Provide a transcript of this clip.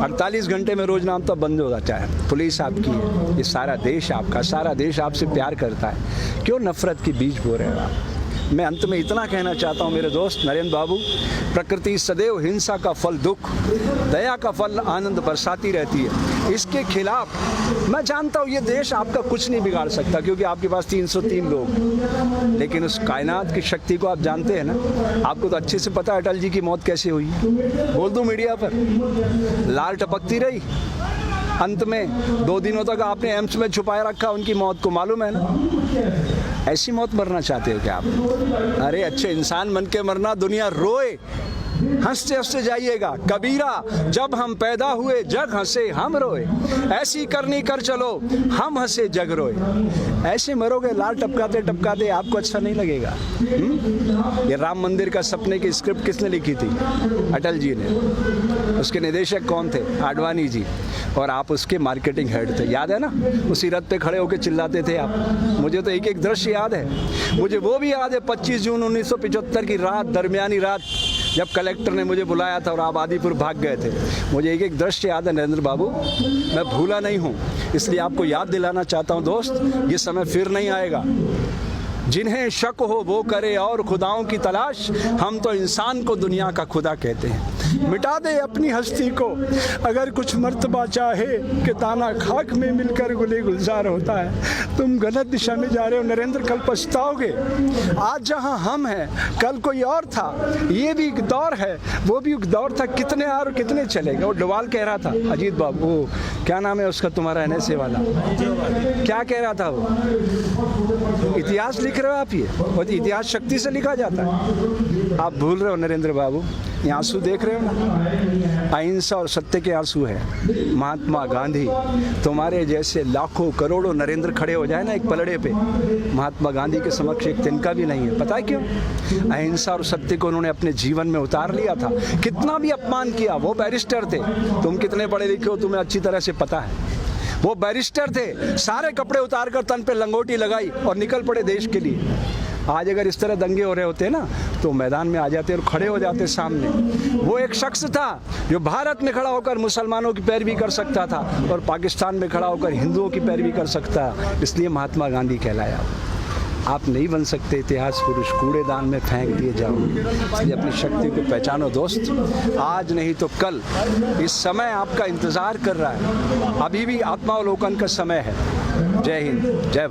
48 घंटे में रोज नाम तो बंद हो जाता है। पुलिस आपकी है, ये सारा देश आपका, सारा देश आपसे प्यार करता है, क्यों नफरत के बीज बो रहे हो आप? मैं अंत में इतना कहना चाहता हूँ मेरे दोस्त नरेंद्र बाबू, प्रकृति सदैव हिंसा का फल दुख, दया का फल आनंद बरसाती रहती है। इसके खिलाफ मैं जानता हूँ ये देश आपका कुछ नहीं बिगाड़ सकता, क्योंकि आपके पास 303 लोग, लेकिन उस कायनात की शक्ति को आप जानते हैं ना। आपको तो अच्छे से पता है अटल जी की मौत कैसे हुई है, बोल दूँ मीडिया पर? लाल टपकती रही, अंत में 2 दिनों तक आपने एम्स में छुपाए रखा उनकी मौत को, मालूम है ना? ऐसी मौत मरना चाहते हो क्या आप? अरे अच्छे इंसान बन के मरना, दुनिया रोए, हंसते हंसते जाइएगा। कबीरा जब हम पैदा हुए जग हंसे हम रोए, ऐसी करनी कर चलो हम हंसे जग रोए। ऐसे मरोगे लाल टपकाते टपकाते, आपको अच्छा नहीं लगेगा? ये राम मंदिर का सपने की स्क्रिप्ट किसने लिखी थी? अटल जी ने। उसके निदेशक कौन थे? आडवाणी जी। और आप उसके मार्केटिंग हेड थे, याद है ना? उसी रथ पे खड़े होकर चिल्लाते थे आप। मुझे तो एक एक दृश्य याद है, मुझे वो भी याद है 25 जून 1975 की रात, दरमियानी रात, जब कलेक्टर ने मुझे बुलाया था और आप आदिपुर भाग गए थे। मुझे एक एक दृश्य याद है नरेंद्र बाबू, मैं भूला नहीं हूँ, इसलिए आपको याद दिलाना चाहता हूँ दोस्त, ये समय फिर नहीं आएगा। जिन्हें शक हो वो करे और खुदाओं की तलाश, हम तो इंसान को दुनिया का खुदा कहते हैं। मिटा दे अपनी हस्ती को अगर कुछ मर्तबा चाहे, कि दाना खाक में मिलकर गुले गुलजार होता है। तुम गलत दिशा में जा रहे हो नरेंद्र, कल पछताओगे। आज जहां हम हैं कल कोई और था, ये भी एक दौर है, वो भी एक दौर था, कितने और कितने चलेगा। वो डोवाल कह रहा था, अजीत बाबू, वो क्या नाम है उसका तुम्हारा NSA वाला, क्या कह रहा था वो? इतिहास लिख रहे हो आप, ये और इतिहास शक्ति से लिखा जाता है। आप भूल रहे हो नरेंद्र बाबू, ये आंसू देख रहे हो ना, अहिंसा और सत्य के आंसू है। महात्मा गांधी, तुम्हारे जैसे लाखों करोड़ों नरेंद्र खड़े हो जाए ना एक पलड़े पे, महात्मा गांधी के समक्ष एक तिनका भी नहीं है। पता है क्यों? अहिंसा और सत्य को उन्होंने अपने जीवन में उतार लिया था। कितना भी अपमान किया, वो बैरिस्टर थे, तुम कितने पढ़े लिखे हो तुम्हें अच्छी तरह से पता है। वो बैरिस्टर थे, सारे कपड़े उतार कर तन पे लंगोटी लगाई और निकल पड़े देश के लिए। आज अगर इस तरह दंगे हो रहे होते ना, तो मैदान में आ जाते और खड़े हो जाते सामने। वो एक शख्स था जो भारत में खड़ा होकर मुसलमानों की पैरवी कर सकता था और पाकिस्तान में खड़ा होकर हिंदुओं की पैरवी कर सकता, इसलिए महात्मा गांधी कहलाया। आप नहीं बन सकते इतिहास पुरुष, कूड़ेदान में फेंक दिए जाओ। इसलिए अपनी शक्ति को पहचानो दोस्त, आज नहीं तो कल। इस समय आपका इंतजार कर रहा है, अभी भी आत्मावलोकन का समय है। जय हिंद, जय भारत।